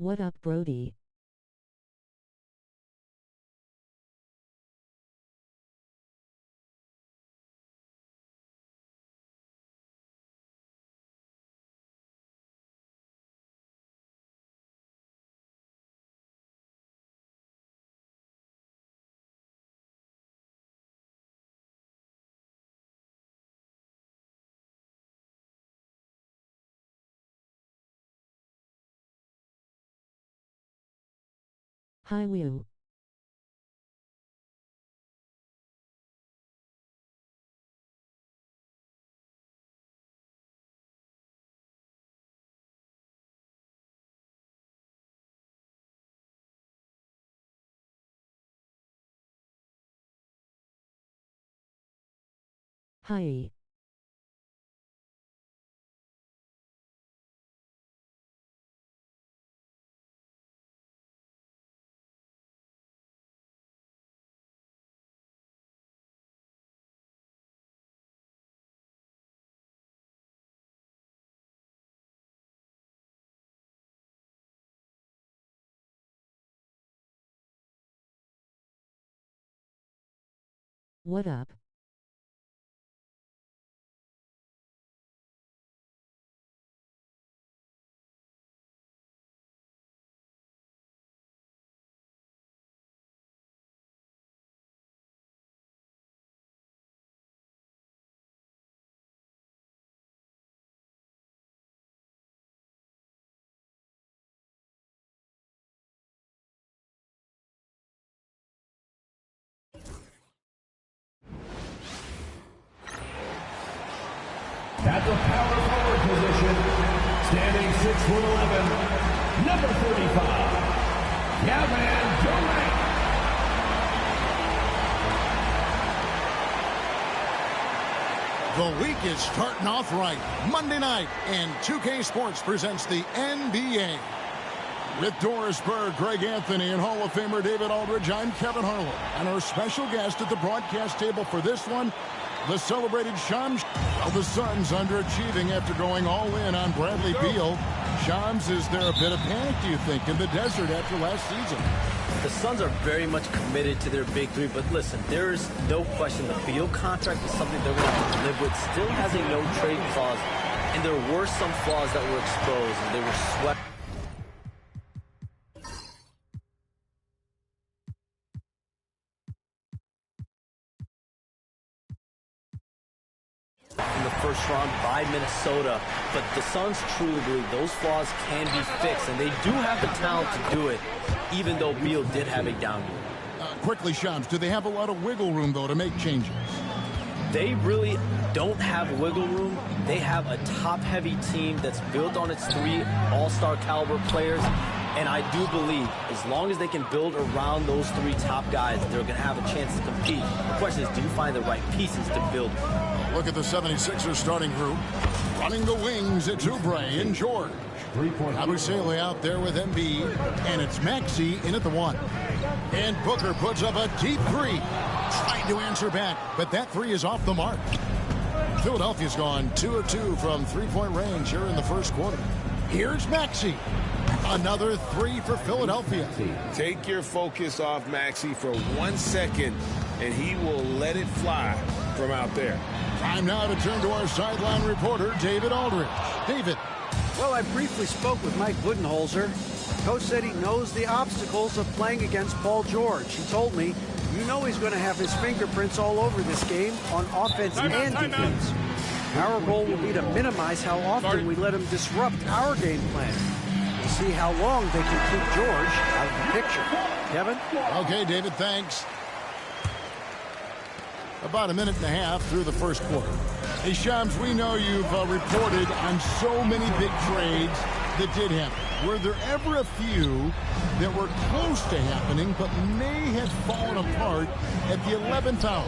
What up, Brody? Hi, Woo. Hi. What up? At the power forward position, standing 6'11", number 35, Kevin Durant. The week is starting off right. Monday night, and 2K Sports presents the NBA. With Doris Berg, Greg Anthony, and Hall of Famer David Aldridge, I'm Kevin Harlan. And our special guest at the broadcast table for this one, the celebrated Shams. The Suns underachieving after going all in on Bradley Beal. Shams, is there a bit of panic, do you think, in the desert after last season? The Suns are very much committed to their big three, but listen, there's no question the Beal contract is something they're going to have to live with. Still has a no-trade clause, and there were some flaws that were exposed, and they were swept. In the first round by Minnesota, but the Suns truly believe those flaws can be fixed, and they do have the talent to do it, even though Beal did have a down year. Quickly, Shams, do they have a lot of wiggle room, though, to make changes? They really don't have wiggle room. They have a top-heavy team that's built on its three all-star caliber players, and I do believe as long as they can build around those three top guys, they're going to have a chance to compete. The question is, do you find the right pieces to build? Look at the 76ers starting group. Running the wings, it's Oubre and George. Abusele out there with Embiid, and it's Maxey in at the one. And Booker puts up a deep three. Trying to answer back, but that three is off the mark. Philadelphia's gone 2 of 2 from three-point range here in the first quarter. Here's Maxey. Another three for Philadelphia. Take your focus off Maxey for 1 second, and he will let it fly from out there. Time now to turn to our sideline reporter, David Aldridge. David. Well, I briefly spoke with Mike Budenholzer. Coach said he knows the obstacles of playing against Paul George. He told me, you know he's going to have his fingerprints all over this game on offense and defense. Our goal will be to minimize how often we let him disrupt our game plan. We'll see how long they can keep George out of the picture. Kevin? Okay, David, thanks. About a minute and a half through the first quarter. Hey, Shams, we know you've reported on so many big trades that did happen. Were there ever a few that were close to happening but may have fallen apart at the 11th hour?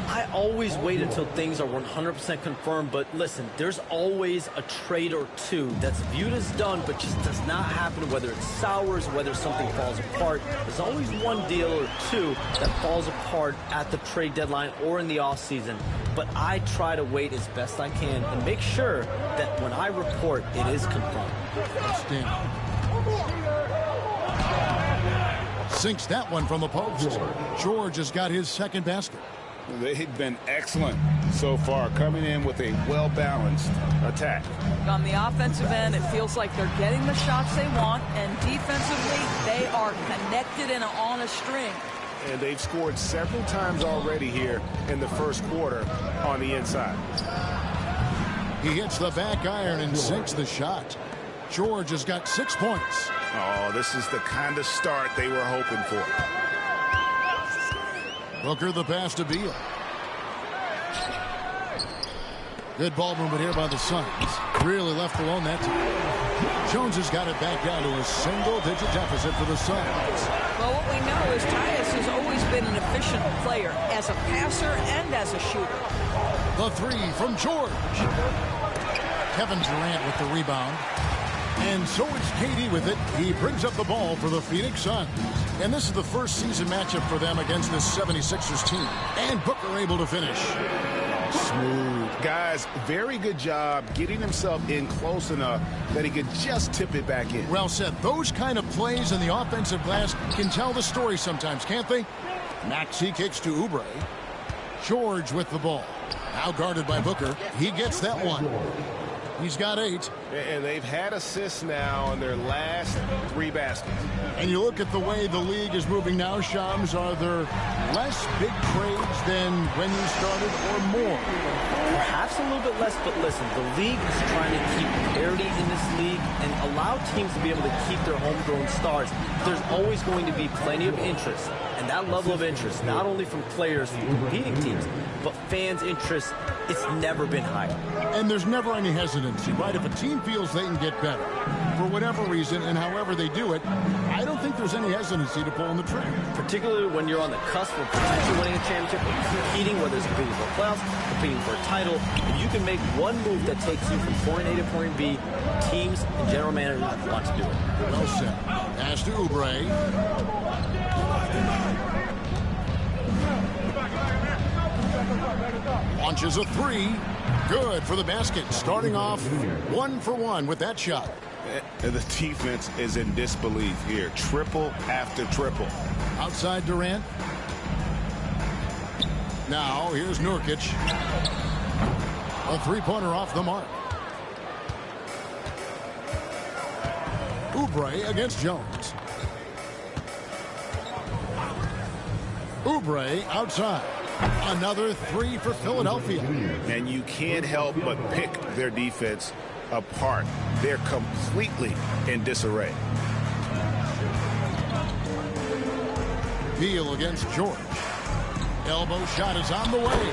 I always wait until things are 100% confirmed, but listen, there's always a trade or two that's viewed as done but just does not happen, whether it's sours, whether something falls apart. There's always one deal or two that falls apart at the trade deadline or in the offseason, but I try to wait as best I can and make sure that when I report, it is confirmed. Outstanding. Sinks that one from the post. George has got his second basket. They've been excellent so far, coming in with a well-balanced attack. On the offensive end, it feels like they're getting the shots they want, and defensively, they are connected and on a string. And they've scored several times already here in the first quarter on the inside. He hits the back iron and sinks the shot. George has got 6 points. Oh, this is the kind of start they were hoping for. Booker the pass to Beal. Good ball movement here by the Suns. Really left alone that time. Jones has got it back down to a single-digit deficit for the Suns. Well, what we know is Tyus has always been an efficient player as a passer and as a shooter. The three from George. Kevin Durant with the rebound. And so it's KD with it. He brings up the ball for the Phoenix Suns. And this is the first season matchup for them against this 76ers team. And Booker able to finish. Smooth. Guys, very good job getting himself in close enough that he could just tip it back in. Well said. Those kind of plays in the offensive glass can tell the story sometimes, can't they? Maxey kicks to Oubre. George with the ball. Now guarded by Booker. He gets that one. He's got 8. And they've had assists now on their last 3 baskets. And you look at the way the league is moving now, Shams, are there less big trades than when you started or more? Perhaps a little bit less, but listen, the league is trying to keep parity in this league and allow teams to be able to keep their homegrown stars. There's always going to be plenty of interest, and that level of interest, not only from players from competing teams, but fans' interest, it's never been higher. And there's never any hesitancy, right? If a team feels they can get better, for whatever reason, and however they do it, I don't think there's any hesitancy to pull in the trigger. Particularly when you're on the cusp of potentially winning a championship, or competing, whether it's competing for a playoffs, competing for a title, if you can make one move that takes you from point A to point B, teams and general managers want to do it. Well said. Pass to Oubre. Launches a 3. Good for the basket. Starting off 1 for 1 with that shot. The defense is in disbelief here. Triple after triple. Outside Durant. Now here's Nurkic. A 3-pointer off the mark. Oubre against Jones. Oubre outside. Another 3 for Philadelphia. And you can't help but pick their defense apart. They're completely in disarray. Beal against George. Elbow shot is on the way.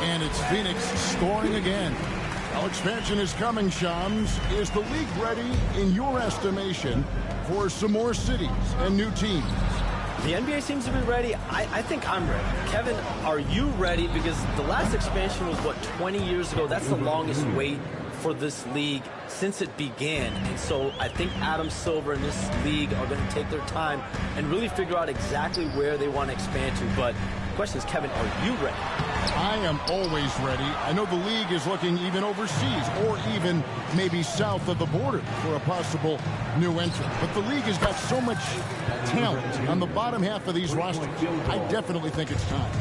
And it's Phoenix scoring again. Well, expansion is coming, Shams. Is the league ready, in your estimation, for some more cities and new teams? The NBA seems to be ready. I think I'm ready. Kevin, are you ready? Because the last expansion was, 20 years ago? That's the longest wait for this league since it began. And so I think Adam Silver and this league are going to take their time and really figure out exactly where they want to expand to. But the question is, Kevin, are you ready? I am always ready. I know the league is looking even overseas or even maybe south of the border for a possible new entrant. But the league has got so much talent on the bottom half of these rosters. I definitely think it's time.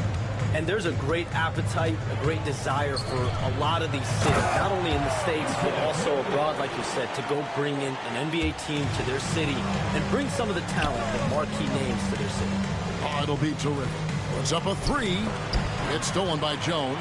And there's a great appetite, a great desire for a lot of these cities, not only in the States, but also abroad, like you said, to go bring in an NBA team to their city and bring some of the talent, the marquee names to their city. Oh, it'll be terrific. Puts up a 3. It's stolen by Jones.